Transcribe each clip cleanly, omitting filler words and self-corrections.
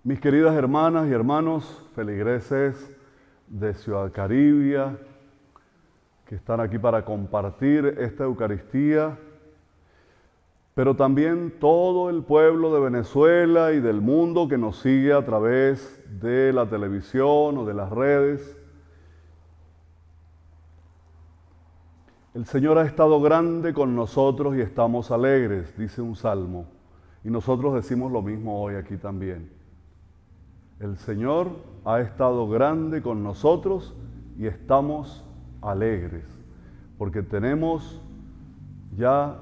Mis queridas hermanas y hermanos, feligreses de Ciudad Caribia, que están aquí para compartir esta Eucaristía, pero también todo el pueblo de Venezuela y del mundo que nos sigue a través de la televisión o de las redes. El Señor ha estado grande con nosotros y estamos alegres, dice un salmo. Y nosotros decimos lo mismo hoy aquí también. El Señor ha estado grande con nosotros y estamos alegres, porque tenemos ya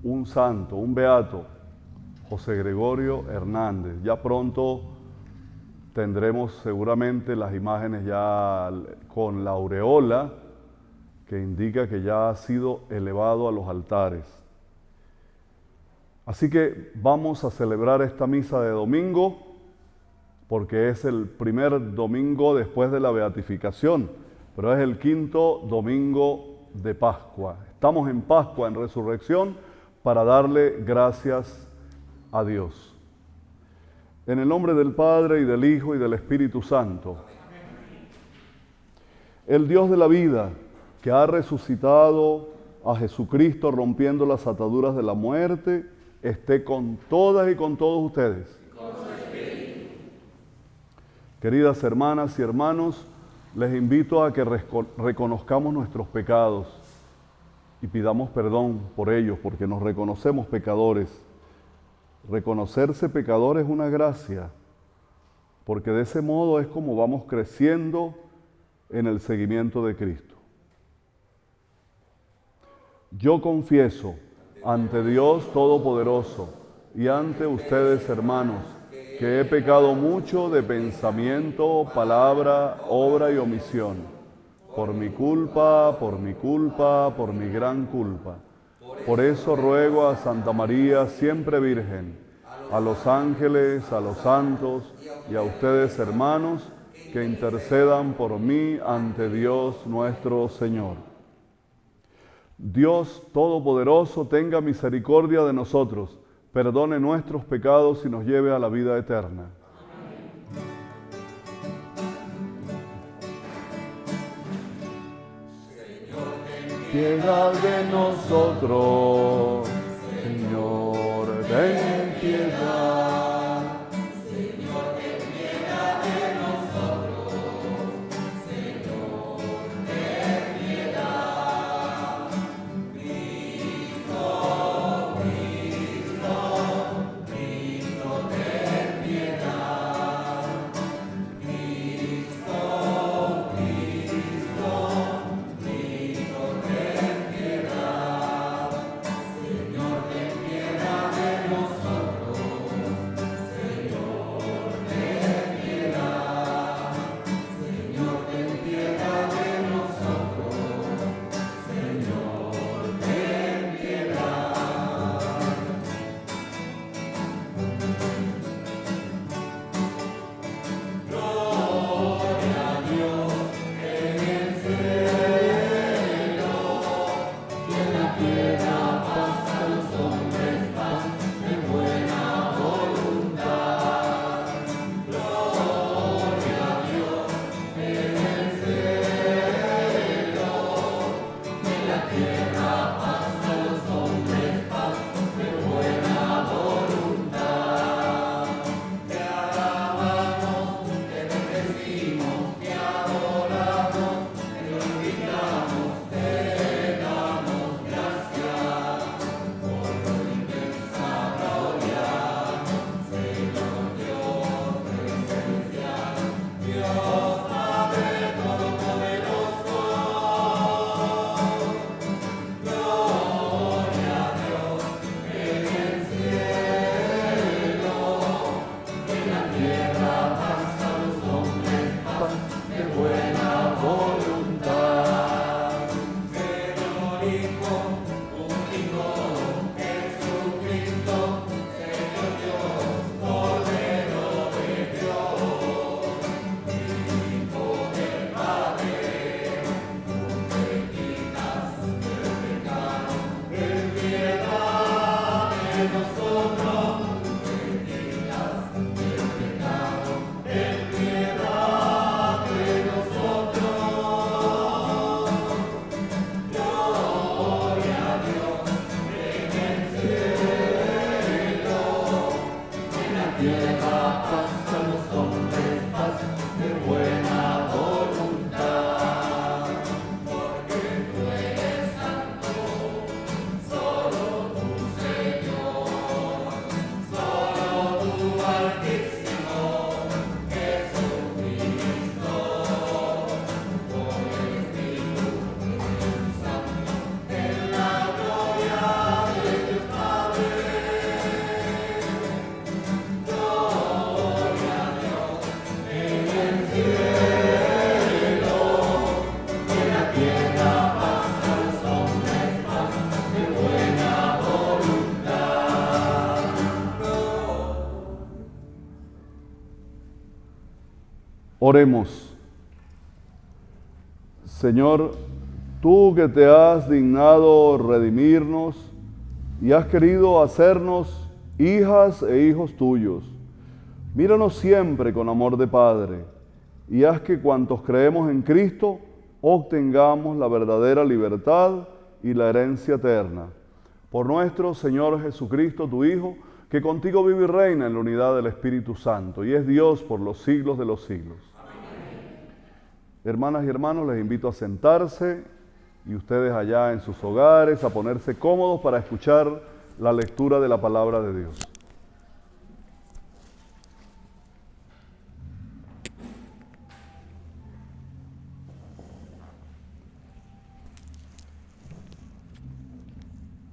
un santo, un beato, José Gregorio Hernández. Ya pronto tendremos seguramente las imágenes ya con la aureola, que indica que ya ha sido elevado a los altares. Así que vamos a celebrar esta misa de domingo, porque es el primer domingo después de la beatificación, pero es el quinto domingo de Pascua. Estamos en Pascua, en Resurrección, para darle gracias a Dios. En el nombre del Padre, y del Hijo, y del Espíritu Santo. El Dios de la vida, que ha resucitado a Jesucristo rompiendo las ataduras de la muerte, esté con todas y con todos ustedes. Queridas hermanas y hermanos, les invito a que reconozcamos nuestros pecados y pidamos perdón por ellos, porque nos reconocemos pecadores. Reconocerse pecador es una gracia, porque de ese modo es como vamos creciendo en el seguimiento de Cristo. Yo confieso ante Dios Todopoderoso y ante ustedes, hermanos, que he pecado mucho de pensamiento, palabra, obra y omisión, por mi culpa, por mi gran culpa. Por eso ruego a Santa María, siempre Virgen, a los ángeles, a los santos y a ustedes, hermanos, que intercedan por mí ante Dios nuestro Señor. Dios Todopoderoso tenga misericordia de nosotros, perdone nuestros pecados y nos lleve a la vida eterna. Señor, ten piedad de nosotros. Señor, ten piedad. Nosotros. Oremos. Señor, tú que te has dignado redimirnos y has querido hacernos hijas e hijos tuyos, míranos siempre con amor de Padre y haz que cuantos creemos en Cristo obtengamos la verdadera libertad y la herencia eterna. Por nuestro Señor Jesucristo, tu Hijo, que contigo vive y reina en la unidad del Espíritu Santo y es Dios por los siglos de los siglos. Hermanas y hermanos, les invito a sentarse y ustedes allá en sus hogares a ponerse cómodos para escuchar la lectura de la palabra de Dios.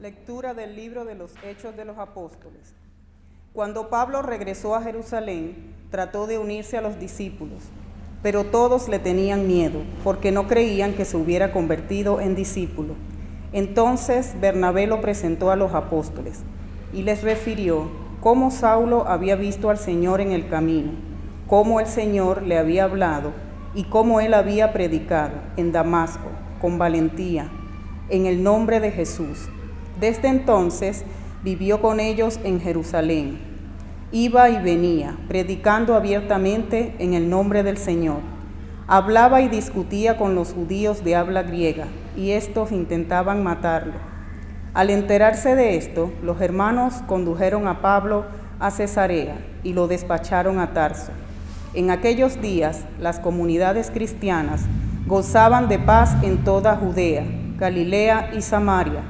Lectura del libro de los Hechos de los Apóstoles. Cuando Pablo regresó a Jerusalén, trató de unirse a los discípulos, pero todos le tenían miedo, porque no creían que se hubiera convertido en discípulo. Entonces Bernabé lo presentó a los apóstoles y les refirió cómo Saulo había visto al Señor en el camino, cómo el Señor le había hablado y cómo él había predicado en Damasco con valentía en el nombre de Jesús. Desde entonces vivió con ellos en Jerusalén. Iba y venía, predicando abiertamente en el nombre del Señor. Hablaba y discutía con los judíos de habla griega, y estos intentaban matarlo. Al enterarse de esto, los hermanos condujeron a Pablo a Cesarea y lo despacharon a Tarso. En aquellos días, las comunidades cristianas gozaban de paz en toda Judea, Galilea y Samaria,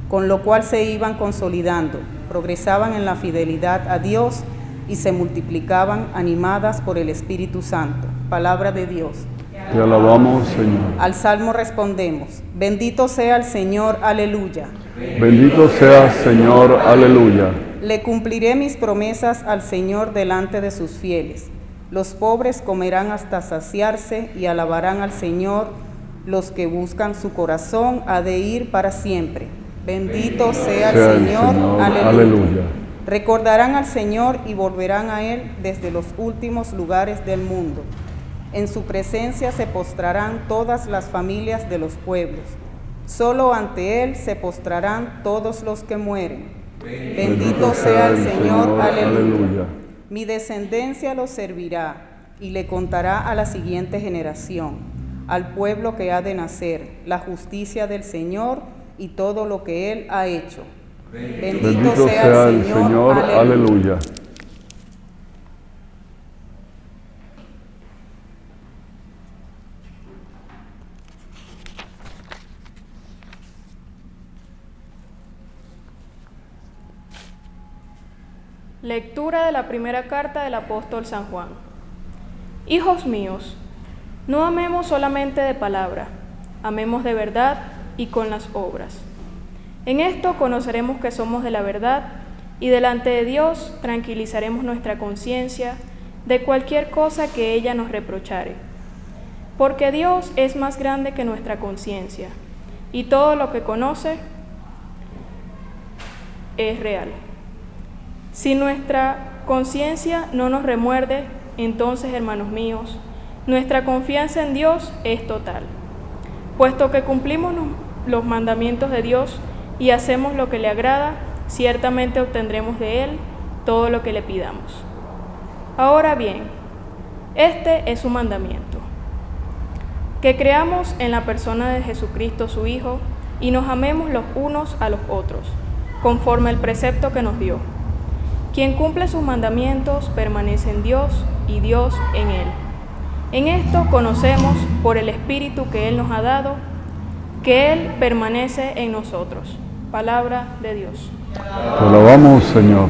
con lo cual se iban consolidando, progresaban en la fidelidad a Dios y se multiplicaban animadas por el Espíritu Santo. Palabra de Dios. Te alabamos, Señor. Al salmo respondemos: bendito sea el Señor, aleluya. Bendito sea, Señor, aleluya. Le cumpliré mis promesas al Señor delante de sus fieles. Los pobres comerán hasta saciarse y alabarán al Señor. Los que buscan su corazón ha de ir para siempre. Bendito sea el Señor, aleluya. Recordarán al Señor y volverán a Él desde los últimos lugares del mundo. En su presencia se postrarán todas las familias de los pueblos. Solo ante Él se postrarán todos los que mueren. Bendito sea el Señor, aleluya. Mi descendencia lo servirá y le contará a la siguiente generación, al pueblo que ha de nacer, la justicia del Señor y todo lo que Él ha hecho. Bendito sea el Señor, aleluya. Lectura de la primera carta del apóstol San Juan. Hijos míos, no amemos solamente de palabra, amemos de verdad y con las obras. En esto conoceremos que somos de la verdad y delante de Dios tranquilizaremos nuestra conciencia de cualquier cosa que ella nos reprochare. Porque Dios es más grande que nuestra conciencia y todo lo que conoce es real. Si nuestra conciencia no nos remuerde, entonces, hermanos míos, nuestra confianza en Dios es total. Puesto que cumplimos los mandamientos de Dios y hacemos lo que le agrada, ciertamente obtendremos de Él todo lo que le pidamos. Ahora bien, este es su mandamiento: que creamos en la persona de Jesucristo su Hijo y nos amemos los unos a los otros, conforme el precepto que nos dio. Quien cumple sus mandamientos permanece en Dios y Dios en él. En esto conocemos, por el Espíritu que Él nos ha dado, que Él permanece en nosotros. Palabra de Dios. Te alabamos, Señor.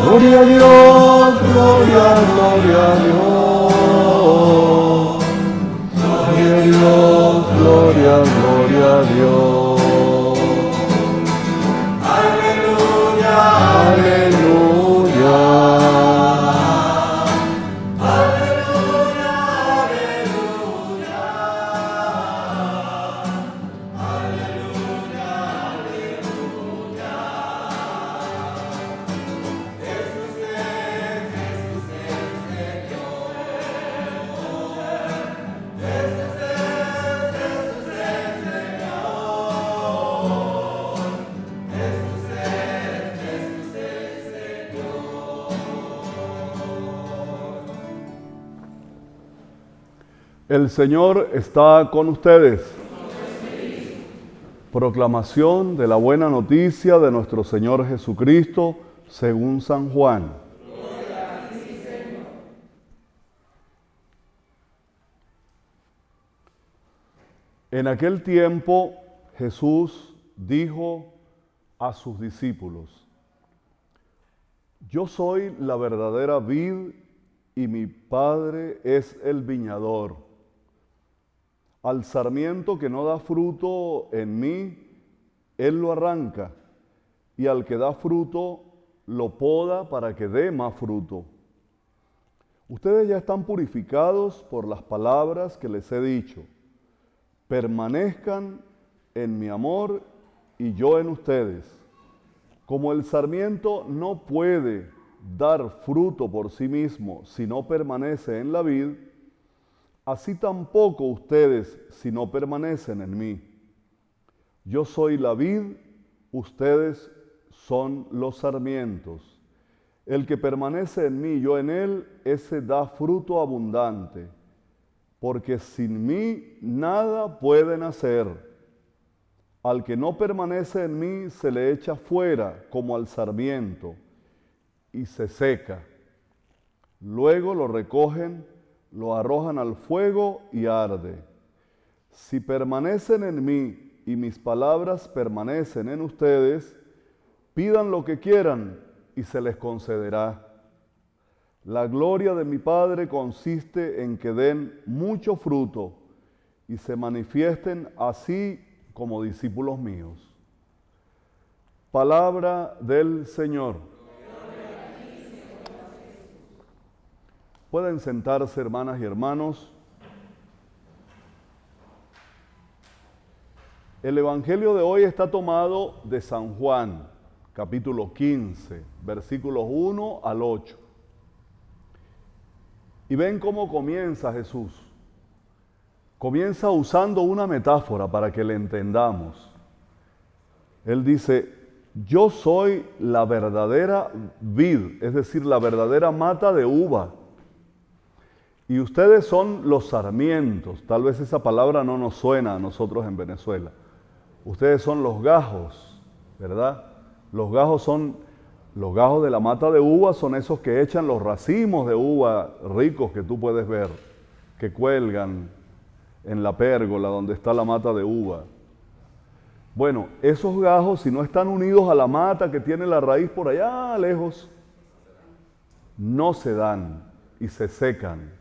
Gloria a Dios, gloria, gloria a Dios. Gloria a Dios, gloria, gloria a Dios. Aleluya, aleluya. Aleluya, aleluya. Aleluya, aleluya. El Señor está con ustedes. Proclamación de la buena noticia de nuestro Señor Jesucristo según San Juan. En aquel tiempo Jesús dijo a sus discípulos: Yo soy la verdadera vid y mi Padre es el viñador. Al sarmiento que no da fruto en mí, Él lo arranca, y al que da fruto, lo poda para que dé más fruto. Ustedes ya están purificados por las palabras que les he dicho. Permanezcan en mi amor y yo en ustedes. Como el sarmiento no puede dar fruto por sí mismo si no permanece en la vid, así tampoco ustedes si no permanecen en mí. Yo soy la vid, ustedes son los sarmientos. El que permanece en mí y yo en él, ese da fruto abundante, porque sin mí nada pueden hacer. Al que no permanece en mí se le echa fuera como al sarmiento y se seca. Luego lo recogen, lo arrojan al fuego y arde. Si permanecen en mí y mis palabras permanecen en ustedes, pidan lo que quieran y se les concederá. La gloria de mi Padre consiste en que den mucho fruto y se manifiesten así como discípulos míos. Palabra del Señor. Pueden sentarse, hermanas y hermanos. El Evangelio de hoy está tomado de San Juan, capítulo 15, versículos 1 al 8. Y ven cómo comienza Jesús. Comienza usando una metáfora para que le entendamos. Él dice: yo soy la verdadera vid, es decir, la verdadera mata de uva. Y ustedes son los sarmientos. Tal vez esa palabra no nos suena a nosotros en Venezuela. Ustedes son los gajos, ¿verdad? Los gajos de la mata de uva son esos que echan los racimos de uva ricos que tú puedes ver, que cuelgan en la pérgola donde está la mata de uva. Bueno, esos gajos, si no están unidos a la mata que tiene la raíz por allá lejos, no se dan y se secan.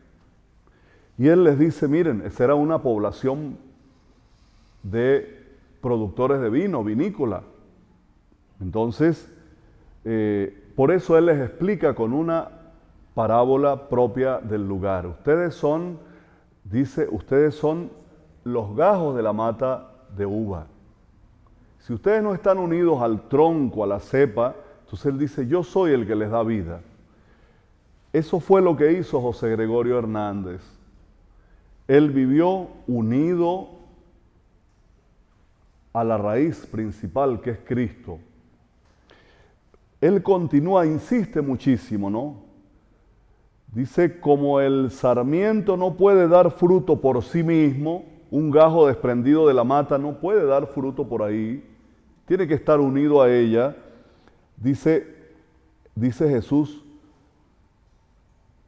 Y él les dice: miren, esa era una población de productores de vino, vinícola. Entonces, por eso él les explica con una parábola propia del lugar. Ustedes son, dice, ustedes son los gajos de la mata de uva. Si ustedes no están unidos al tronco, a la cepa, entonces Él dice, yo soy el que les da vida. Eso fue lo que hizo José Gregorio Hernández. Él vivió unido a la raíz principal, que es Cristo. Él continúa, insiste muchísimo, ¿no? Dice, como el sarmiento no puede dar fruto por sí mismo, un gajo desprendido de la mata no puede dar fruto por ahí, tiene que estar unido a ella. Dice Jesús,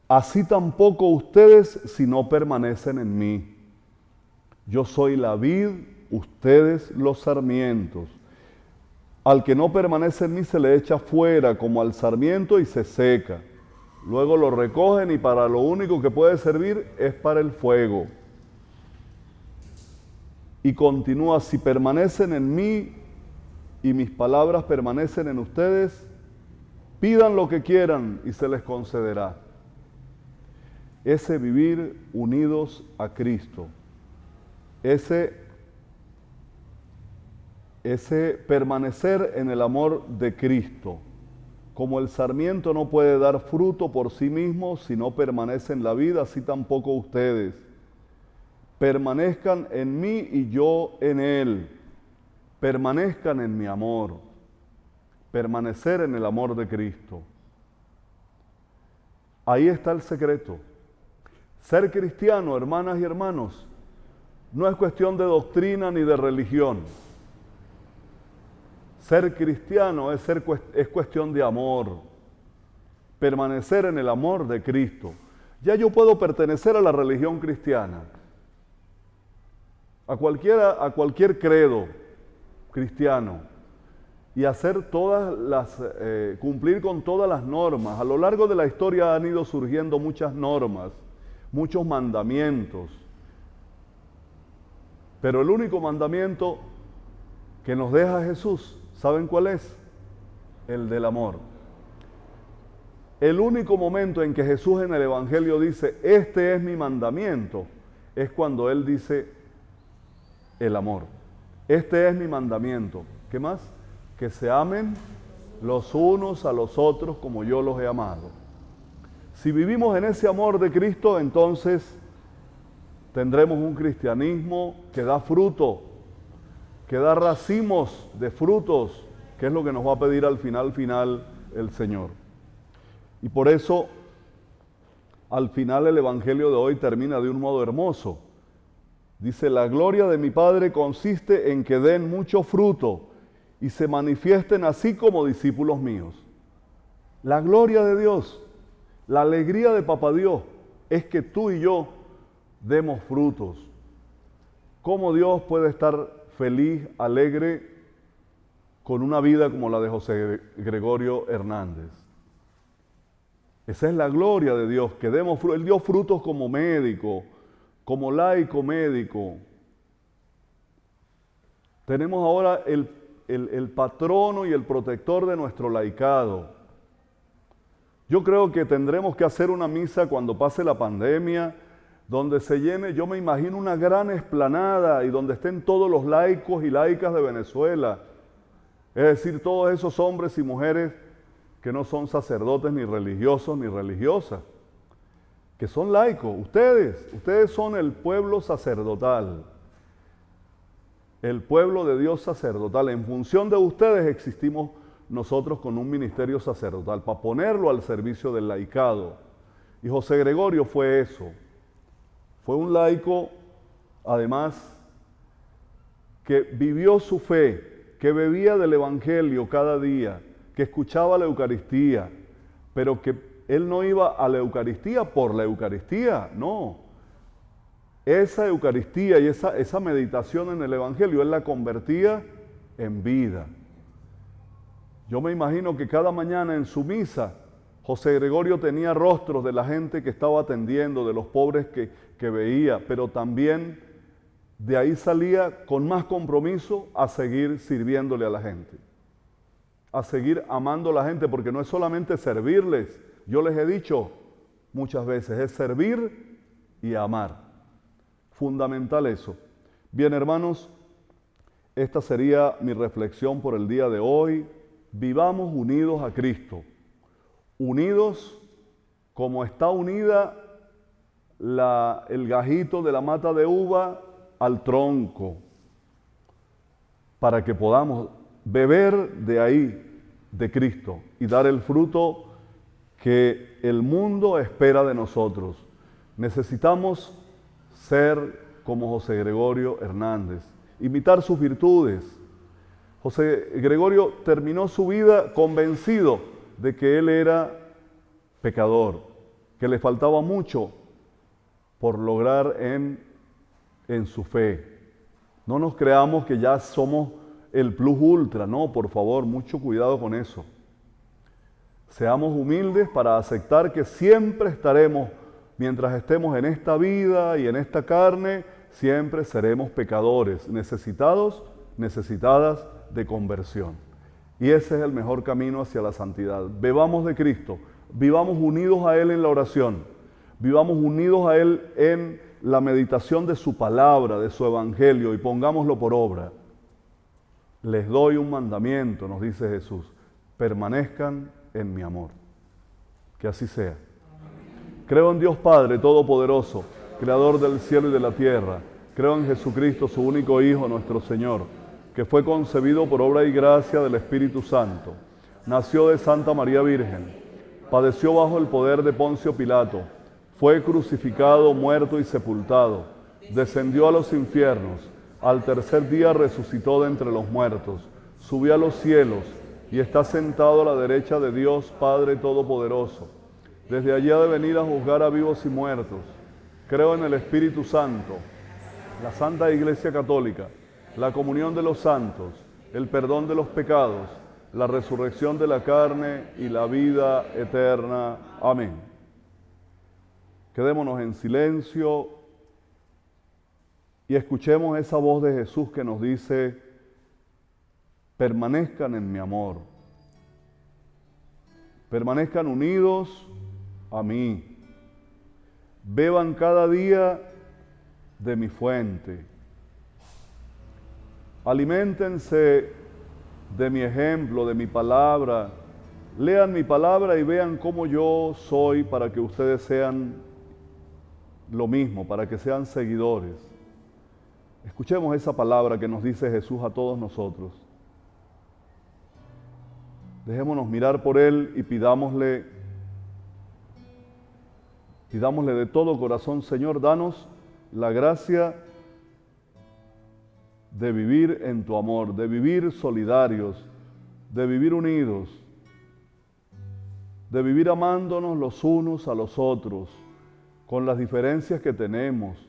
así tampoco ustedes si no permanecen en mí. Yo soy la vid, ustedes los sarmientos. Al que no permanece en mí se le echa fuera como al sarmiento y se seca. Luego lo recogen y para lo único que puede servir es para el fuego. Y continúa, si permanecen en mí y mis palabras permanecen en ustedes, pidan lo que quieran y se les concederá. Ese vivir unidos a Cristo, ese permanecer en el amor de Cristo. Como el sarmiento no puede dar fruto por sí mismo si no permanece en la vida, así tampoco ustedes. Permanezcan en mí y yo en Él. Permanezcan en mi amor. Permanecer en el amor de Cristo. Ahí está el secreto. Ser cristiano, hermanas y hermanos, no es cuestión de doctrina ni de religión. Ser cristiano es cuestión de amor. Permanecer en el amor de Cristo. Ya yo puedo pertenecer a la religión cristiana, a cualquier credo cristiano, y hacer cumplir con todas las normas. A lo largo de la historia han ido surgiendo muchas normas, muchos mandamientos. Pero el único mandamiento que nos deja Jesús, ¿saben cuál es? El del amor. El único momento en que Jesús en el Evangelio dice, este es mi mandamiento, es cuando Él dice el amor. Este es mi mandamiento. ¿Qué más? Que se amen los unos a los otros como yo los he amado. Si vivimos en ese amor de Cristo, entonces tendremos un cristianismo que da fruto, que da racimos de frutos, que es lo que nos va a pedir al final el Señor. Y por eso, al final el Evangelio de hoy termina de un modo hermoso. Dice, la gloria de mi Padre consiste en que den mucho fruto y se manifiesten así como discípulos míos. La gloria de Dios, la alegría de Papá Dios, es que tú y yo demos frutos. ¿Cómo Dios puede estar feliz, alegre, con una vida como la de José Gregorio Hernández? Esa es la gloria de Dios, que demos frutos. Él dio frutos como médico, como laico médico. Tenemos ahora el patrono y el protector de nuestro laicado. Yo creo que tendremos que hacer una misa cuando pase la pandemia, donde se llene, yo me imagino una gran explanada y donde estén todos los laicos y laicas de Venezuela. Es decir, todos esos hombres y mujeres que no son sacerdotes ni religiosos ni religiosas, que son laicos. Ustedes son el pueblo sacerdotal, el pueblo de Dios sacerdotal. En función de ustedes existimos nosotros con un ministerio sacerdotal, para ponerlo al servicio del laicado. Y José Gregorio fue eso. Fue un laico, además, que vivió su fe, que bebía del Evangelio cada día, que escuchaba la Eucaristía, pero que él no iba a la Eucaristía por la Eucaristía, no. Esa Eucaristía y esa meditación en el Evangelio, él la convertía en vida. Yo me imagino que cada mañana en su misa, José Gregorio tenía rostros de la gente que estaba atendiendo, de los pobres que veía, pero también de ahí salía con más compromiso a seguir sirviéndole a la gente, a seguir amando a la gente, porque no es solamente servirles, yo les he dicho muchas veces, es servir y amar. Fundamental eso. Bien, hermanos, esta sería mi reflexión por el día de hoy. Vivamos unidos a Cristo, unidos como está unida el gajito de la mata de uva al tronco, para que podamos beber de ahí, de Cristo, y dar el fruto que el mundo espera de nosotros. Necesitamos ser como José Gregorio Hernández, imitar sus virtudes. José Gregorio terminó su vida convencido de que él era pecador, que le faltaba mucho por lograr en su fe. No nos creamos que ya somos el plus ultra, no, por favor, mucho cuidado con eso. Seamos humildes para aceptar que siempre estaremos, mientras estemos en esta vida y en esta carne, siempre seremos pecadores, necesitadas de conversión. Y ese es el mejor camino hacia la santidad. Bebamos de Cristo, vivamos unidos a Él en la oración, vivamos unidos a Él en la meditación de su palabra, de su evangelio, y pongámoslo por obra. Les doy un mandamiento, nos dice Jesús: permanezcan en mi amor. Que así sea. Creo en Dios Padre Todopoderoso, Creador del cielo y de la tierra. Creo en Jesucristo, su único Hijo, nuestro Señor, que fue concebido por obra y gracia del Espíritu Santo. Nació de Santa María Virgen. Padeció bajo el poder de Poncio Pilato. Fue crucificado, muerto y sepultado. Descendió a los infiernos. Al tercer día resucitó de entre los muertos. Subió a los cielos y está sentado a la derecha de Dios Padre Todopoderoso. Desde allí ha de venir a juzgar a vivos y muertos. Creo en el Espíritu Santo, la Santa Iglesia Católica, la comunión de los santos, el perdón de los pecados, la resurrección de la carne y la vida eterna. Amén. Quedémonos en silencio y escuchemos esa voz de Jesús que nos dice: permanezcan en mi amor, permanezcan unidos a mí, beban cada día de mi fuente, aliméntense de mi ejemplo, de mi palabra, lean mi palabra y vean cómo yo soy, para que ustedes sean lo mismo, para que sean seguidores. Escuchemos esa palabra que nos dice Jesús a todos nosotros. Dejémonos mirar por Él y pidámosle de todo corazón: Señor, danos la gracia de vivir en tu amor, de vivir solidarios, de vivir unidos, de vivir amándonos los unos a los otros, con las diferencias que tenemos,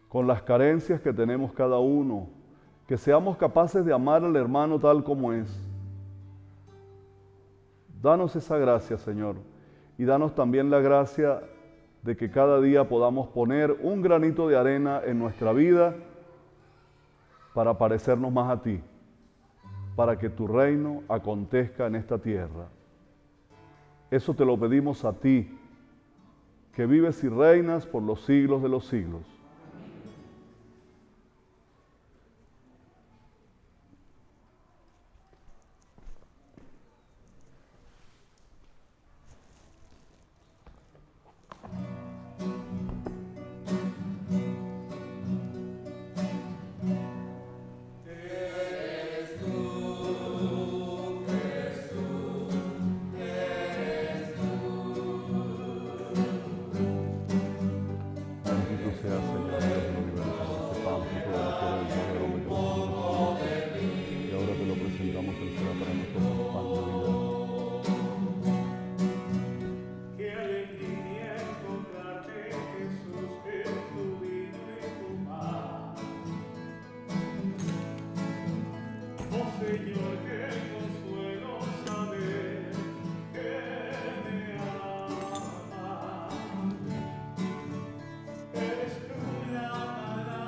con las carencias que tenemos cada uno, que seamos capaces de amar al hermano tal como es. Danos esa gracia, Señor, y danos también la gracia de que cada día podamos poner un granito de arena en nuestra vida para parecernos más a ti, para que tu reino acontezca en esta tierra. Eso te lo pedimos a ti, que vives y reinas por los siglos de los siglos.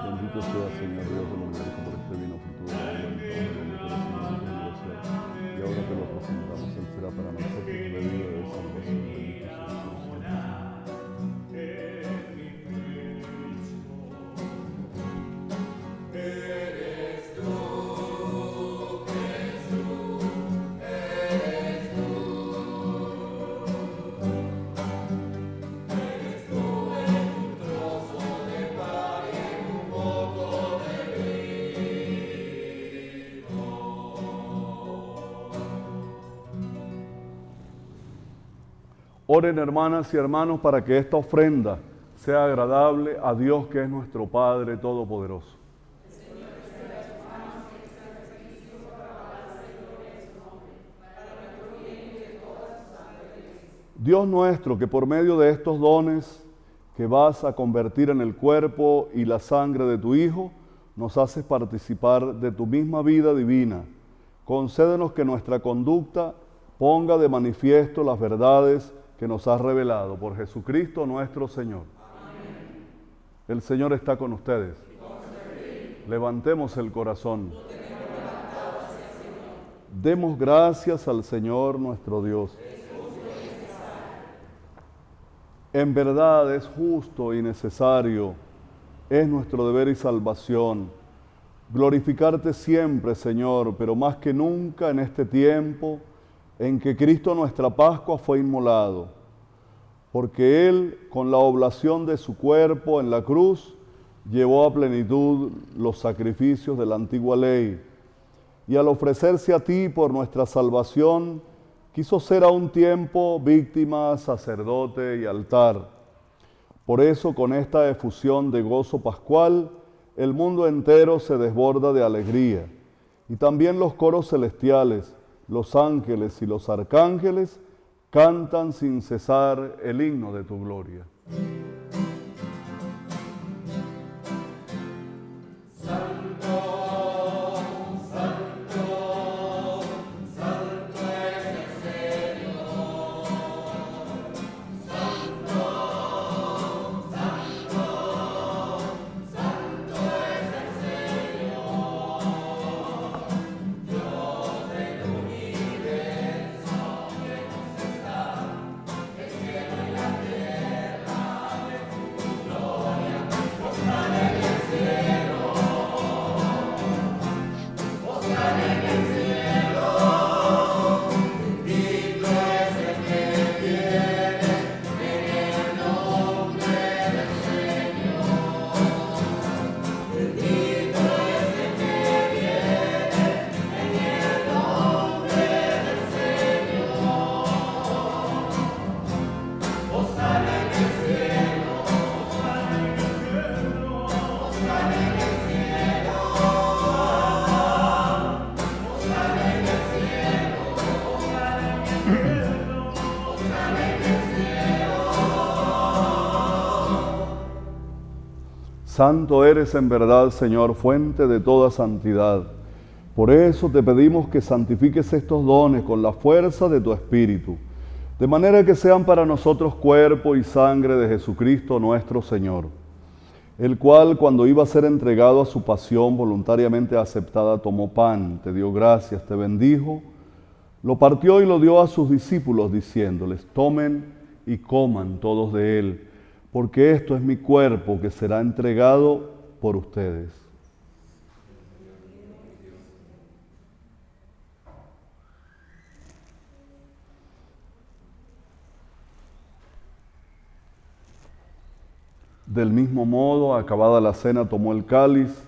Bendito sea, Señor Dios del universo, por este vino fruto de la y ahora que lo presentamos, Él será para nosotros bebida de salvación. Bendito sea, Señor. Oren, hermanas y hermanos, para que esta ofrenda sea agradable a Dios, que es nuestro Padre Todopoderoso. Dios nuestro, que por medio de estos dones que vas a convertir en el cuerpo y la sangre de tu Hijo, nos haces participar de tu misma vida divina. Concédenos que nuestra conducta ponga de manifiesto las verdades que nos has revelado por Jesucristo nuestro Señor. Amén. El Señor está con ustedes. Levantemos el corazón. Demos gracias al Señor nuestro Dios. En verdad es justo y necesario, es nuestro deber y salvación, glorificarte siempre, Señor, pero más que nunca en este tiempo en que Cristo nuestra Pascua fue inmolado, porque Él, con la oblación de su cuerpo en la cruz, llevó a plenitud los sacrificios de la antigua ley, y al ofrecerse a ti por nuestra salvación, quiso ser a un tiempo víctima, sacerdote y altar. Por eso, con esta efusión de gozo pascual, el mundo entero se desborda de alegría. Y también los coros celestiales, los ángeles y los arcángeles cantan sin cesar el himno de tu gloria. Santo eres en verdad, Señor, fuente de toda santidad. Por eso te pedimos que santifiques estos dones con la fuerza de tu Espíritu, de manera que sean para nosotros cuerpo y sangre de Jesucristo nuestro Señor, el cual, cuando iba a ser entregado a su pasión voluntariamente aceptada, tomó pan, te dio gracias, te bendijo, lo partió y lo dio a sus discípulos, diciéndoles: tomen y coman todos de él, porque esto es mi cuerpo que será entregado por ustedes. Del mismo modo, acabada la cena, tomó el cáliz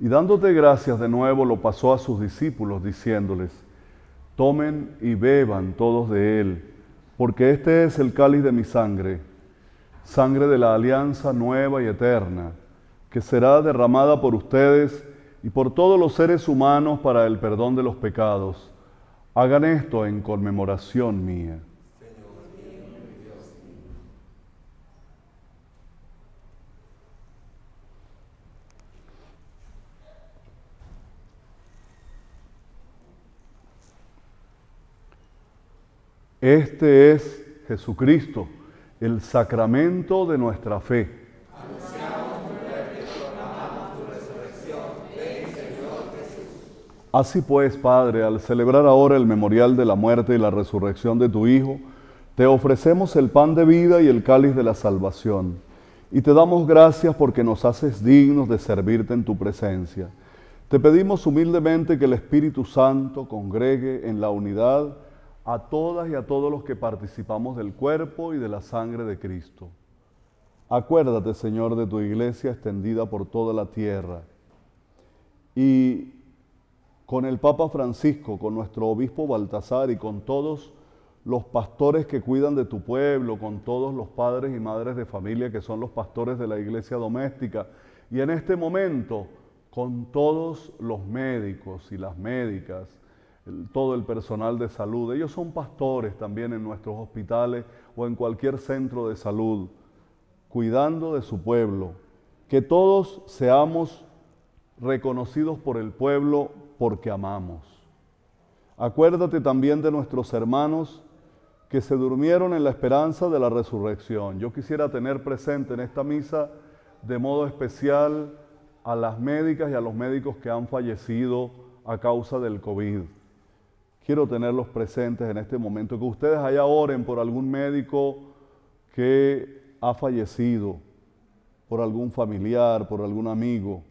y dándote gracias de nuevo, lo pasó a sus discípulos, diciéndoles: tomen y beban todos de él, porque este es el cáliz de mi sangre, sangre de la alianza nueva y eterna, que será derramada por ustedes y por todos los seres humanos para el perdón de los pecados. Hagan esto en conmemoración mía. Este es Jesucristo, el sacramento de nuestra fe. Anunciamos tu muerte y proclamamos tu resurrección. Ven, Señor Jesús. Así pues, Padre, al celebrar ahora el memorial de la muerte y la resurrección de tu Hijo, te ofrecemos el pan de vida y el cáliz de la salvación, y te damos gracias porque nos haces dignos de servirte en tu presencia. Te pedimos humildemente que el Espíritu Santo congregue en la unidad a todas y a todos los que participamos del cuerpo y de la sangre de Cristo. Acuérdate, Señor, de tu iglesia extendida por toda la tierra, y con el Papa Francisco, con nuestro obispo Baltasar y con todos los pastores que cuidan de tu pueblo, con todos los padres y madres de familia que son los pastores de la iglesia doméstica, y en este momento con todos los médicos y las médicas, todo el personal de salud. Ellos son pastores también en nuestros hospitales o en cualquier centro de salud, cuidando de su pueblo. Que todos seamos reconocidos por el pueblo porque amamos. Acuérdate también de nuestros hermanos que se durmieron en la esperanza de la resurrección. Yo quisiera tener presente en esta misa de modo especial a las médicas y a los médicos que han fallecido a causa del COVID. Quiero tenerlos presentes en este momento, que ustedes allá oren por algún médico que ha fallecido, por algún familiar, por algún amigo.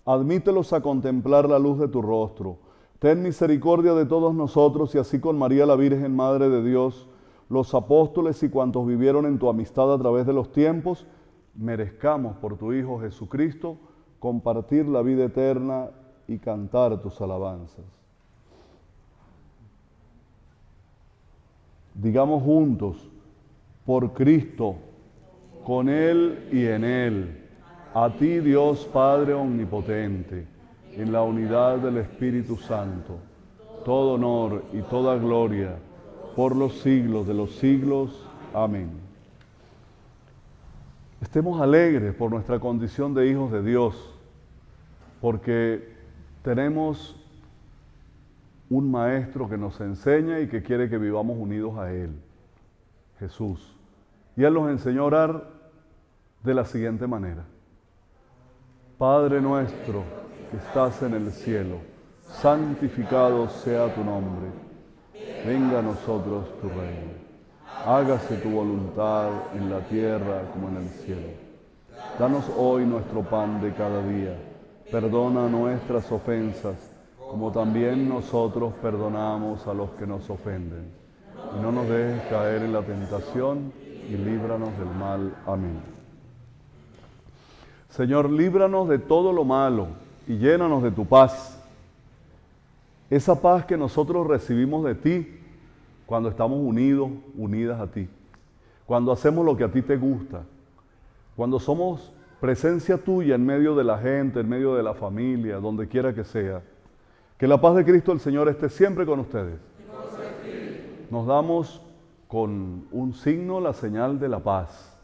Admítelos a contemplar la luz de tu rostro. Ten misericordia de todos nosotros y así con María la Virgen, Madre de Dios, los apóstoles y cuantos vivieron en tu amistad a través de los tiempos, merezcamos por tu Hijo Jesucristo compartir la vida eterna y cantar tus alabanzas. Digamos juntos, por Cristo, con Él y en Él, a ti Dios Padre Omnipotente, en la unidad del Espíritu Santo, todo honor y toda gloria por los siglos de los siglos. Amén. Estemos alegres por nuestra condición de hijos de Dios, porque tenemos un Maestro que nos enseña y que quiere que vivamos unidos a Él, Jesús. Y Él nos enseñó a orar de la siguiente manera. Padre nuestro que estás en el cielo, santificado sea tu nombre. Venga a nosotros tu reino. Hágase tu voluntad en la tierra como en el cielo. Danos hoy nuestro pan de cada día. Perdona nuestras ofensas, como también nosotros perdonamos a los que nos ofenden. Y no nos dejes caer en la tentación y líbranos del mal. Amén. Señor, líbranos de todo lo malo y llénanos de tu paz. Esa paz que nosotros recibimos de ti cuando estamos unidos, unidas a ti. Cuando hacemos lo que a ti te gusta. Cuando somos presencia tuya en medio de la gente, en medio de la familia, donde quiera que sea. Que la paz de Cristo el Señor esté siempre con ustedes. Nos damos con un signo la señal de la paz.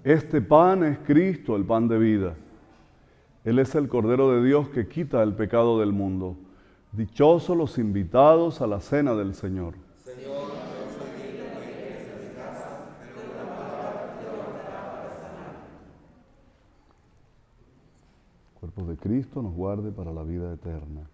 Este pan es Cristo, el pan de vida. Él es el Cordero de Dios que quita el pecado del mundo. Dichosos los invitados a la cena del Señor. Señor, yo soy digno de que entres en mi casa, pero una palabra te bastará para sanar. El cuerpo de Cristo nos guarde para la vida eterna.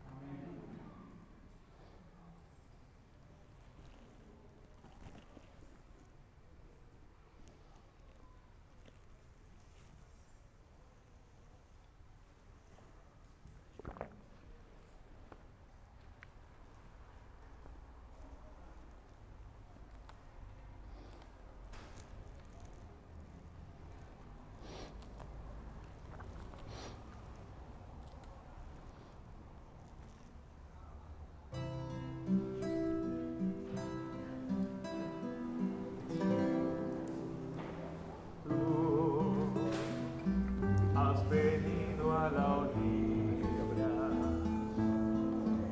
has venido a la orilla,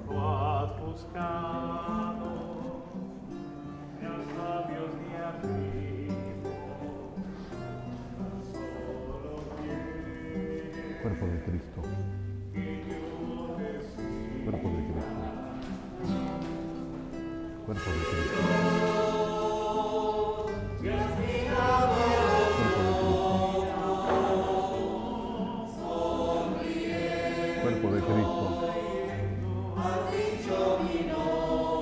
no has buscado ni a sabios ni a ricos, solo quieres Cuerpo de Cristo. que yo te siga. Cuerpo de Cristo. Cuerpo de Cristo. Cuerpo de Cristo.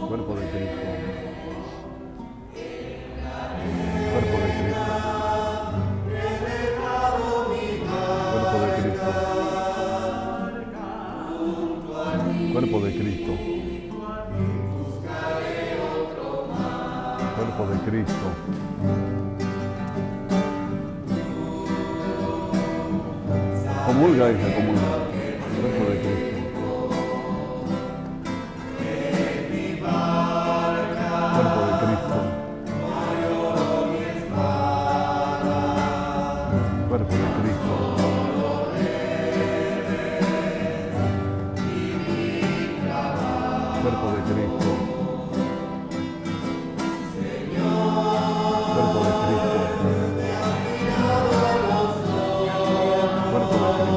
Cuerpo de Cristo. Cuerpo de Cristo. Cuerpo de Cristo. Cuerpo de Cristo. Cuerpo de Cristo. Comulga, hija, comulga. Cuerpo de Cristo. Cuerpo de Cristo. Cuerpo de Cristo. Cuerpo de Cristo. Cuerpo de Cristo. Cuerpo de Cristo.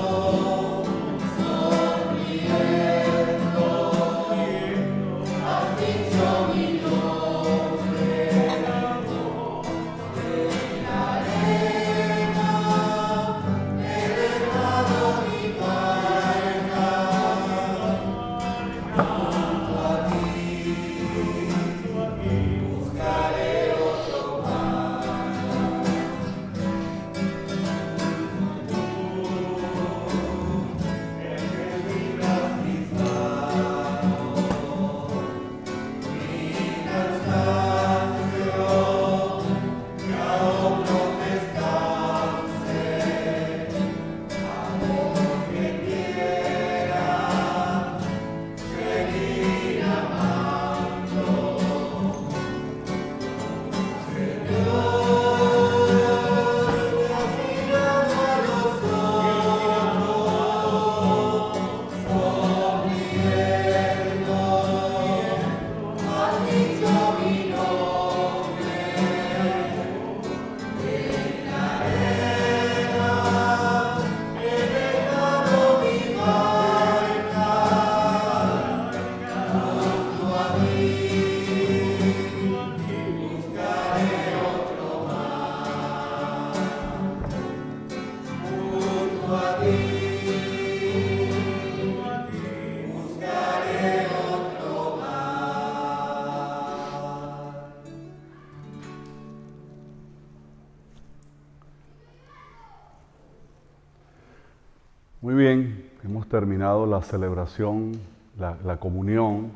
Muy bien, hemos terminado la celebración, la comunión,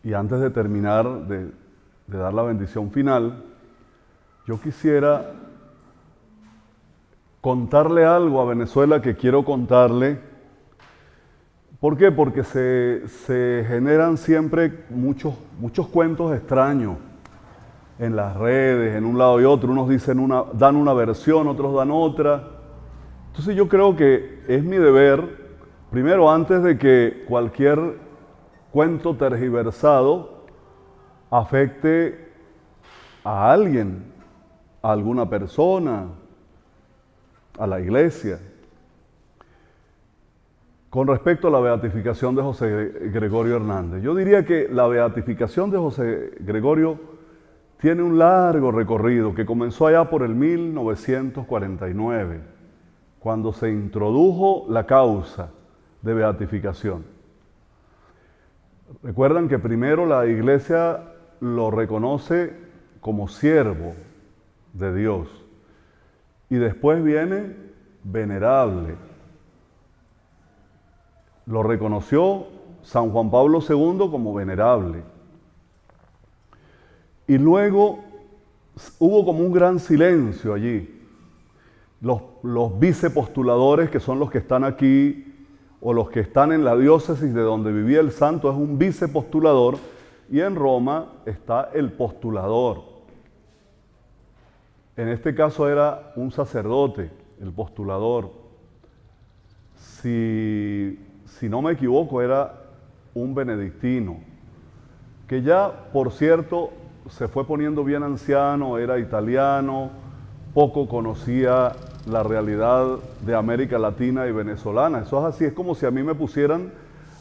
y antes de terminar de dar la bendición final, yo quisiera contarle algo a Venezuela que quiero contarle. ¿Por qué? Porque se generan siempre muchos cuentos extraños en las redes, en un lado y otro. Unos dan una versión, otros dan otra. Entonces yo creo que es mi deber, primero, antes de que cualquier cuento tergiversado afecte a alguien, a alguna persona, a la iglesia. Con respecto a la beatificación de José Gregorio Hernández, yo diría que la beatificación de José Gregorio tiene un largo recorrido que comenzó allá por el 1949. Cuando se introdujo la causa de beatificación. Recuerdan que primero la iglesia lo reconoce como siervo de Dios y después viene venerable. Lo reconoció San Juan Pablo II como venerable. Y luego hubo como un gran silencio allí. Los vicepostuladores, que son los que están aquí, o los que están en la diócesis de donde vivía el santo, es un vicepostulador, y en Roma está el postulador. En este caso era un sacerdote, el postulador. si no me equivoco, era un benedictino, que ya, por cierto, se fue poniendo bien anciano, era italiano, poco conocía la realidad de América Latina y venezolana. Eso es así, es como si a mí me pusieran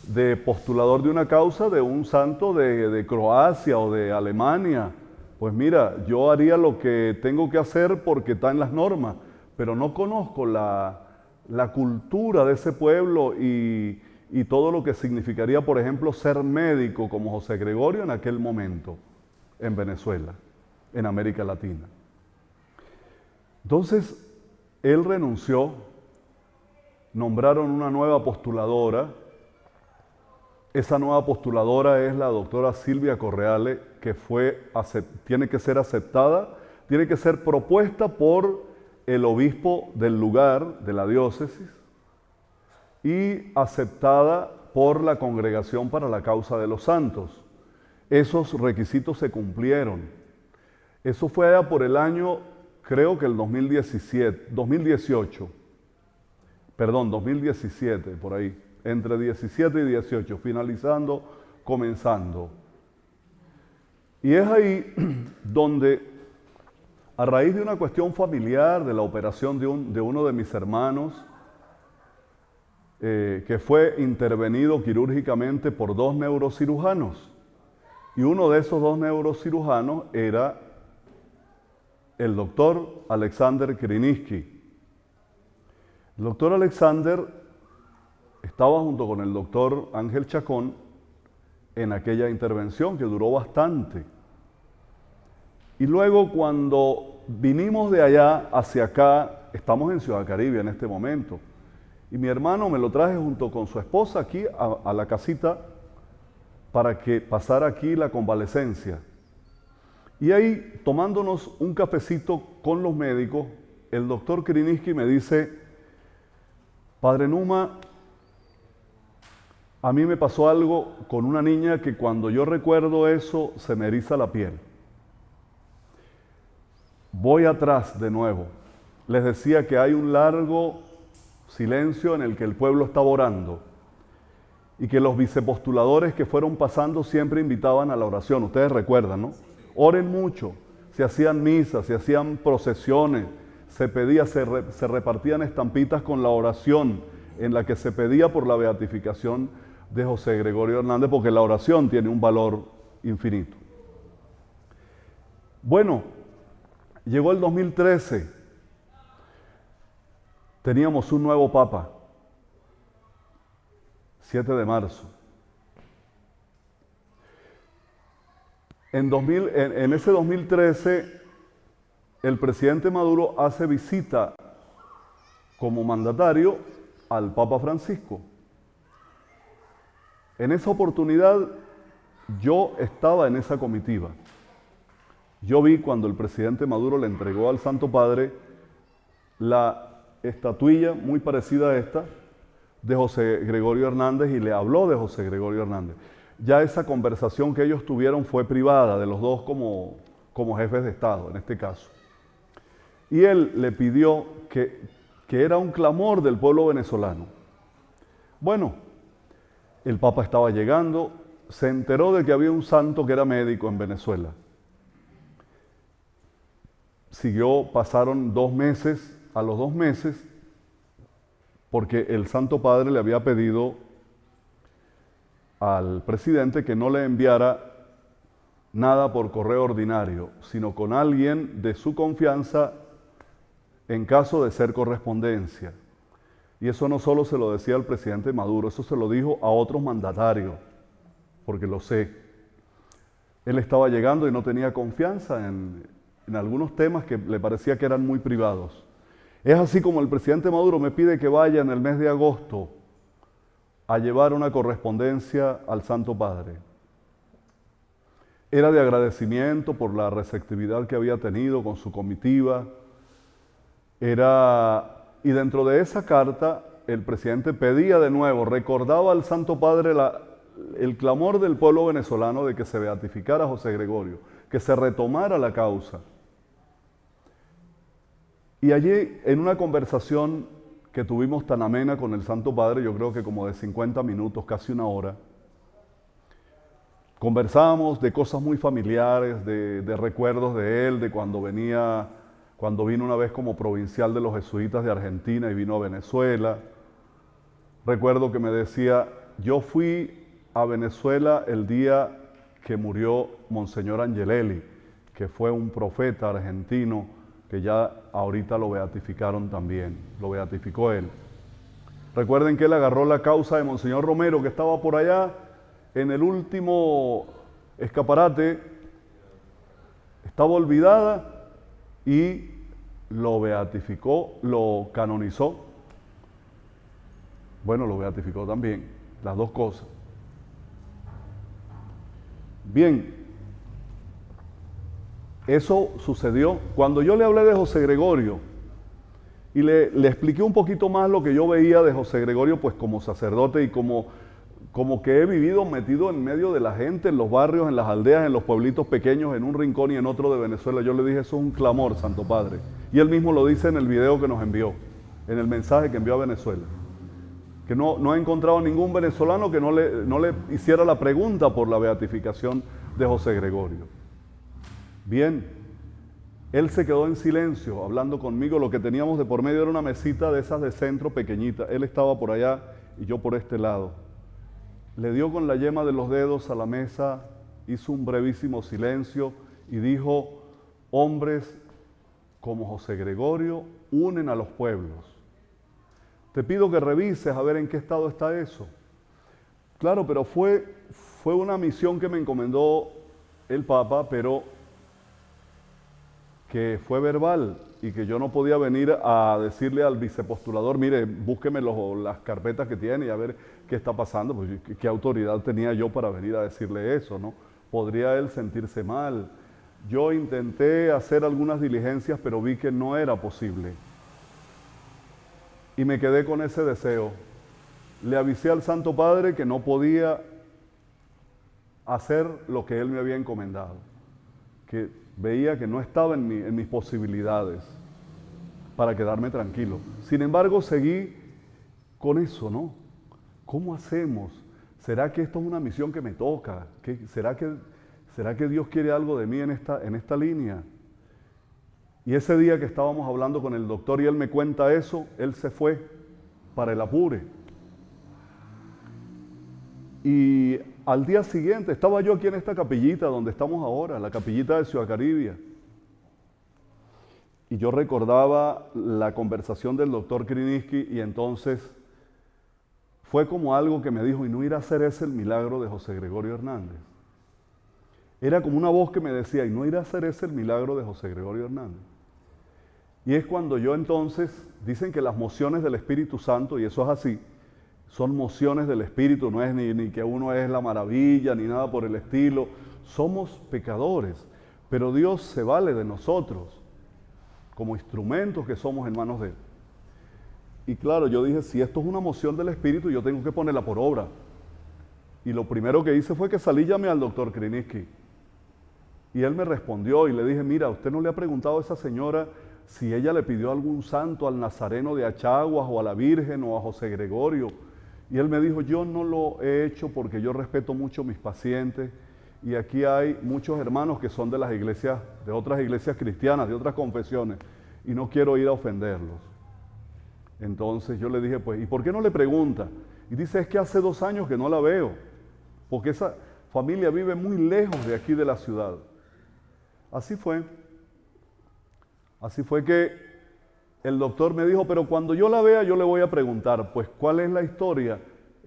de postulador de una causa de un santo de Croacia o de Alemania. Pues mira, yo haría lo que tengo que hacer porque está en las normas, pero no conozco la cultura de ese pueblo y todo lo que significaría, por ejemplo, ser médico como José Gregorio en aquel momento en Venezuela, en América Latina. Entonces, él renunció, nombraron una nueva postuladora. Esa nueva postuladora es la doctora Silvia Correale, que tiene que ser aceptada, tiene que ser propuesta por el obispo del lugar, de la diócesis, y aceptada por la Congregación para la Causa de los Santos. Esos requisitos se cumplieron. Eso fue allá por el año, creo que el 2017, por ahí, entre 17 y 18, finalizando, comenzando. Y es ahí donde, a raíz de una cuestión familiar, de la operación de uno de mis hermanos, que fue intervenido quirúrgicamente por 2 neurocirujanos, y uno de esos 2 neurocirujanos era el doctor Alexander Kriniski. El doctor Alexander estaba junto con el doctor Ángel Chacón en aquella intervención que duró bastante. Y luego cuando vinimos de allá hacia acá, estamos en Ciudad Caribe en este momento, y mi hermano me lo traje junto con su esposa aquí a la casita para que pasara aquí la convalecencia. Y ahí, tomándonos un cafecito con los médicos, el doctor Kriniski me dice: Padre Numa, a mí me pasó algo con una niña que cuando yo recuerdo eso se me eriza la piel. Voy atrás de nuevo. Les decía que hay un largo silencio en el que el pueblo estaba orando y que los vicepostuladores que fueron pasando siempre invitaban a la oración. Ustedes recuerdan, ¿no? Oren mucho. Se hacían misas, se hacían procesiones, se pedía, se repartían estampitas con la oración en la que se pedía por la beatificación de José Gregorio Hernández, porque la oración tiene un valor infinito. Bueno, llegó el 2013, teníamos un nuevo papa, 7 de marzo. En ese 2013, el presidente Maduro hace visita como mandatario al Papa Francisco. En esa oportunidad, yo estaba en esa comitiva. Yo vi cuando el presidente Maduro le entregó al Santo Padre la estatuilla muy parecida a esta de José Gregorio Hernández y le habló de José Gregorio Hernández. Ya esa conversación que ellos tuvieron fue privada, de los dos como jefes de Estado, en este caso. Y él le pidió que era un clamor del pueblo venezolano. Bueno, el Papa estaba llegando, se enteró de que había un santo que era médico en Venezuela. Pasaron 2 meses, a los 2 meses, porque el Santo Padre le había pedido al presidente que no le enviara nada por correo ordinario, sino con alguien de su confianza en caso de ser correspondencia. Y eso no solo se lo decía al presidente Maduro, eso se lo dijo a otros mandatarios, porque lo sé. Él estaba llegando y no tenía confianza en algunos temas que le parecía que eran muy privados. Es así como el presidente Maduro me pide que vaya en el mes de agosto a llevar una correspondencia al Santo Padre. Era de agradecimiento por la receptividad que había tenido con su comitiva. Y dentro de esa carta, el presidente pedía de nuevo, recordaba al Santo Padre el clamor del pueblo venezolano de que se beatificara a José Gregorio, que se retomara la causa. Y allí, en una conversación que tuvimos tan amena con el Santo Padre, yo creo que como de 50 minutos, casi una hora. Conversábamos de cosas muy familiares, de recuerdos de él, de cuando vino una vez como provincial de los jesuitas de Argentina y vino a Venezuela. Recuerdo que me decía, yo fui a Venezuela el día que murió Monseñor Angelelli, que fue un profeta argentino que ya ahorita lo beatificaron también, lo beatificó él. Recuerden que él agarró la causa de Monseñor Romero, que estaba por allá en el último escaparate, estaba olvidada y lo beatificó, lo canonizó. Bueno, lo beatificó también, las dos cosas. Bien, eso sucedió. Cuando yo le hablé de José Gregorio y le expliqué un poquito más lo que yo veía de José Gregorio, pues como sacerdote y como que he vivido metido en medio de la gente, en los barrios, en las aldeas, en los pueblitos pequeños, en un rincón y en otro de Venezuela, yo le dije, eso es un clamor, Santo Padre. Y él mismo lo dice en el video que nos envió, en el mensaje que envió a Venezuela. Que no ha encontrado ningún venezolano que no le hiciera la pregunta por la beatificación de José Gregorio. Bien, él se quedó en silencio, hablando conmigo. Lo que teníamos de por medio era una mesita de esas de centro pequeñita. Él estaba por allá y yo por este lado. Le dio con la yema de los dedos a la mesa, hizo un brevísimo silencio y dijo, hombres como José Gregorio unen a los pueblos. Te pido que revises a ver en qué estado está eso. Claro, pero fue una misión que me encomendó el Papa, pero que fue verbal y que yo no podía venir a decirle al vicepostulador, mire, búsqueme las carpetas que tiene y a ver qué está pasando. Pues, ¿qué autoridad tenía yo para venir a decirle eso, no? Podría él sentirse mal. Yo intenté hacer algunas diligencias, pero vi que no era posible. Y me quedé con ese deseo. Le avisé al Santo Padre que no podía hacer lo que él me había encomendado, que veía que no estaba en mis posibilidades para quedarme tranquilo. Sin embargo, seguí con eso, ¿no? ¿Cómo hacemos? ¿Será que esto es una misión que me toca? ¿Será que Dios quiere algo de mí en esta línea? Y ese día que estábamos hablando con el doctor y él me cuenta eso, él se fue para el Apure. Y al día siguiente estaba yo aquí en esta capillita donde estamos ahora, la capillita de Ciudad Caribia. Y yo recordaba la conversación del doctor Kriniski y entonces fue como algo que me dijo, y no irá a ser ese el milagro de José Gregorio Hernández. Era como una voz que me decía, y no irá a ser ese el milagro de José Gregorio Hernández. Y es cuando yo entonces, dicen que las mociones del Espíritu Santo, y eso es así, son mociones del Espíritu, no es ni que uno es la maravilla, ni nada por el estilo. Somos pecadores, pero Dios se vale de nosotros como instrumentos que somos en manos de Él. Y claro, yo dije, si esto es una moción del Espíritu, yo tengo que ponerla por obra. Y lo primero que hice fue que salí y llamé al doctor Kriniski. Y él me respondió y le dije, mira, ¿usted no le ha preguntado a esa señora si ella le pidió algún santo al Nazareno de Achaguas o a la Virgen o a José Gregorio? Y él me dijo, yo no lo he hecho porque yo respeto mucho a mis pacientes y aquí hay muchos hermanos que son de las iglesias, de otras iglesias cristianas, de otras confesiones, y no quiero ir a ofenderlos. Entonces yo le dije, pues, ¿y por qué no le pregunta? Y dice, es que hace 2 años que no la veo, porque esa familia vive muy lejos de aquí de la ciudad. Así fue que el doctor me dijo, pero cuando yo la vea yo le voy a preguntar, pues, ¿cuál es la historia?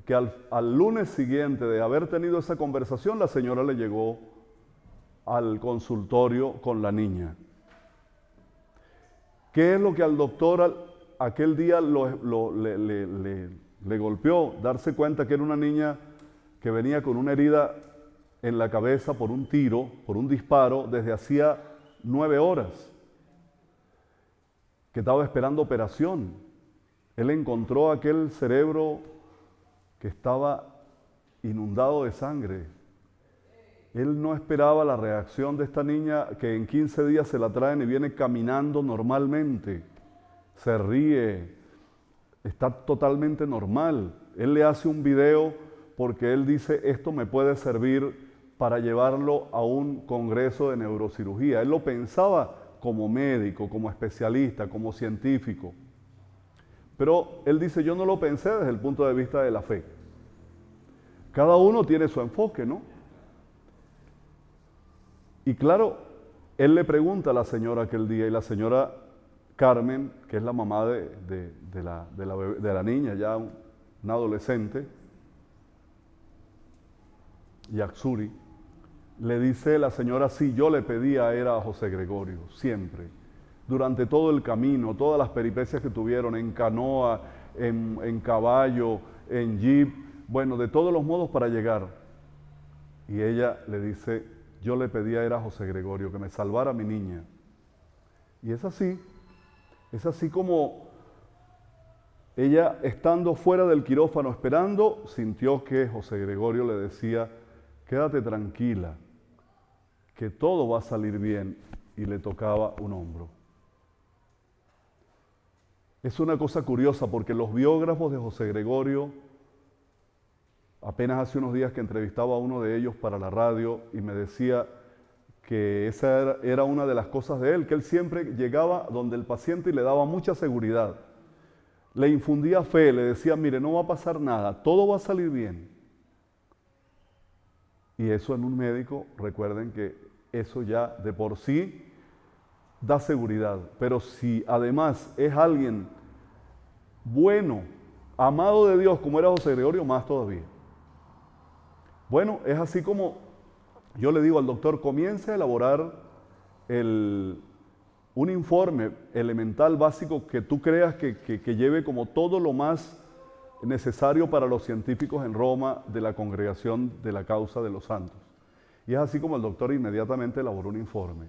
Que al lunes siguiente de haber tenido esa conversación, la señora le llegó al consultorio con la niña. ¿Qué es lo que al doctor aquel día le golpeó? Darse cuenta que era una niña que venía con una herida en la cabeza por un tiro, por un disparo, desde hacía 9 horas, que estaba esperando operación. Él encontró aquel cerebro que estaba inundado de sangre. Él no esperaba la reacción de esta niña que en 15 días se la traen y viene caminando normalmente. Se ríe, Está totalmente normal. Él le hace un video porque él dice, esto me puede servir para llevarlo a un congreso de neurocirugía. Él lo pensaba como médico, como especialista, como científico. Pero él dice, yo no lo pensé desde el punto de vista de la fe. Cada uno tiene su enfoque, ¿no? Y claro, él le pregunta a la señora aquel día, y la señora Carmen, que es la mamá de la niña, ya una adolescente, Yaxuri, le dice la señora, sí, yo le pedía era a José Gregorio, siempre, durante todo el camino, todas las peripecias que tuvieron, en canoa, en caballo, en jeep, bueno, de todos los modos para llegar. Y ella le dice, yo le pedía era a José Gregorio, que me salvara a mi niña. Y es así como ella, estando fuera del quirófano esperando, sintió que José Gregorio le decía, quédate tranquila, que todo va a salir bien, y le tocaba un hombro. Es una cosa curiosa porque los biógrafos de José Gregorio, apenas hace unos días que entrevistaba a uno de ellos para la radio y me decía que esa era una de las cosas de él, que él siempre llegaba donde el paciente y le daba mucha seguridad. Le infundía fe, le decía, mire, no va a pasar nada, todo va a salir bien. Y eso en un médico, recuerden que eso ya de por sí da seguridad. Pero si además es alguien bueno, amado de Dios, como era José Gregorio, más todavía. Bueno, es así como yo le digo al doctor, comience a elaborar un informe elemental básico que tú creas que lleve como todo lo más necesario para los científicos en Roma de la Congregación de la Causa de los Santos. Y es así como el doctor inmediatamente elaboró un informe.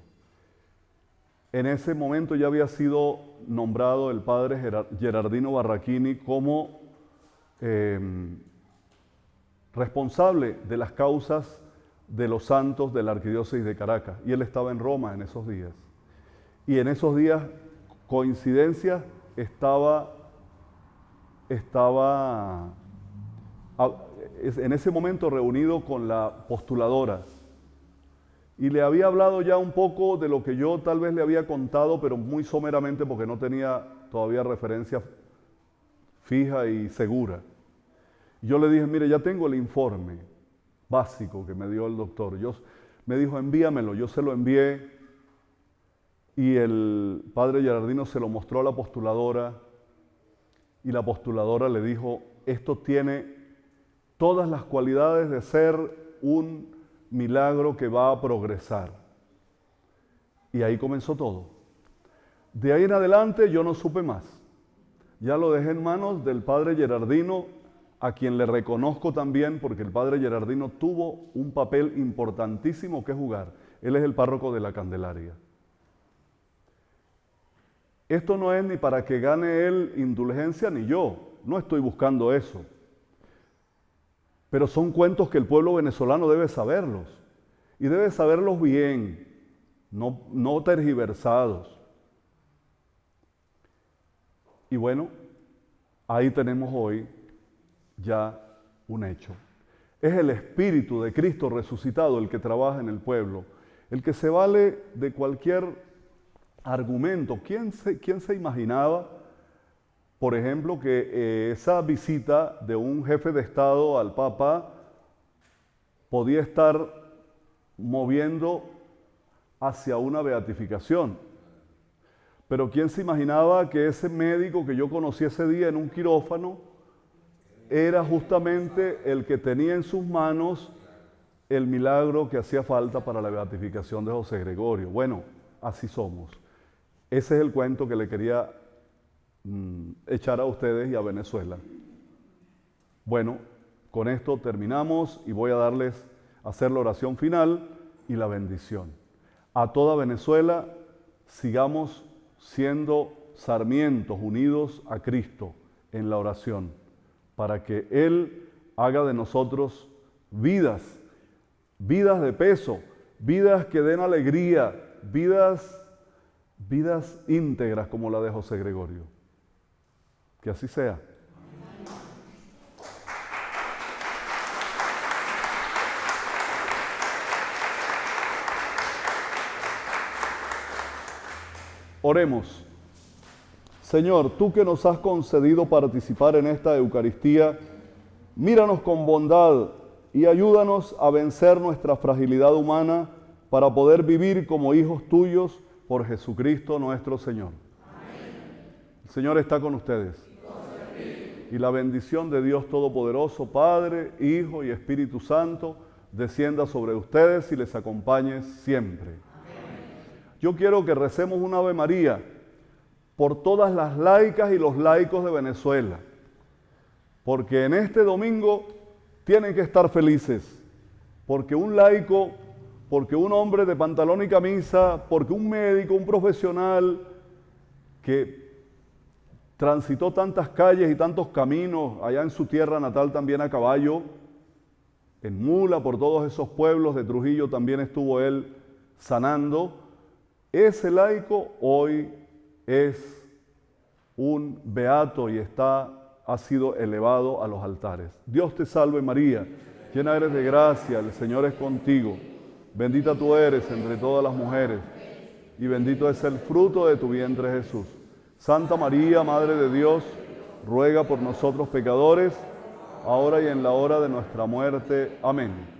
En ese momento ya había sido nombrado el padre Gerardino Barrachini como responsable de las causas de los santos de la Arquidiócesis de Caracas. Y él estaba en Roma en esos días. Y en esos días, coincidencia, estaba en ese momento reunido con la postuladora y le había hablado ya un poco de lo que yo tal vez le había contado, pero muy someramente porque no tenía todavía referencia fija y segura. Yo le dije, mire, ya tengo el informe básico que me dio el doctor. Me dijo, envíamelo, yo se lo envié y el padre Gerardino se lo mostró a la postuladora y la postuladora le dijo, esto tiene todas las cualidades de ser un milagro que va a progresar. Y ahí comenzó todo. De ahí en adelante yo no supe más. Ya lo dejé en manos del padre Gerardino, a quien le reconozco también, porque el padre Gerardino tuvo un papel importantísimo que jugar. Él es el párroco de la Candelaria. Esto no es ni para que gane él indulgencia ni yo, no estoy buscando eso. Pero son cuentos que el pueblo venezolano debe saberlos, y debe saberlos bien, no tergiversados. Y bueno, ahí tenemos hoy ya un hecho. Es el Espíritu de Cristo resucitado el que trabaja en el pueblo, el que se vale de cualquier argumento. ¿Quién se imaginaba, por ejemplo, que esa visita de un jefe de Estado al Papa podía estar moviendo hacia una beatificación? Pero ¿quién se imaginaba que ese médico que yo conocí ese día en un quirófano era justamente el que tenía en sus manos el milagro que hacía falta para la beatificación de José Gregorio? Bueno, así somos. Ese es el cuento que le quería echar a ustedes y a Venezuela. Bueno, con esto terminamos y voy a hacer la oración final y la bendición. A toda Venezuela, sigamos siendo sarmientos unidos a Cristo en la oración, para que Él haga de nosotros vidas de peso, vidas que den alegría, vidas íntegras como la de José Gregorio. Que así sea. Oremos. Señor, tú que nos has concedido participar en esta Eucaristía, míranos con bondad y ayúdanos a vencer nuestra fragilidad humana para poder vivir como hijos tuyos por Jesucristo nuestro Señor. Amén. El Señor está con ustedes. Y la bendición de Dios Todopoderoso, Padre, Hijo y Espíritu Santo, descienda sobre ustedes y les acompañe siempre. Yo quiero que recemos un Ave María por todas las laicas y los laicos de Venezuela, porque en este domingo tienen que estar felices, porque un laico, porque un hombre de pantalón y camisa, porque un médico, un profesional que transitó tantas calles y tantos caminos, allá en su tierra natal también a caballo, en mula, por todos esos pueblos de Trujillo también estuvo él sanando. Ese laico hoy es un beato y ha sido elevado a los altares. Dios te salve María, llena eres de gracia, el Señor es contigo. Bendita tú eres entre todas las mujeres y bendito es el fruto de tu vientre Jesús. Santa María, Madre de Dios, ruega por nosotros pecadores, ahora y en la hora de nuestra muerte. Amén.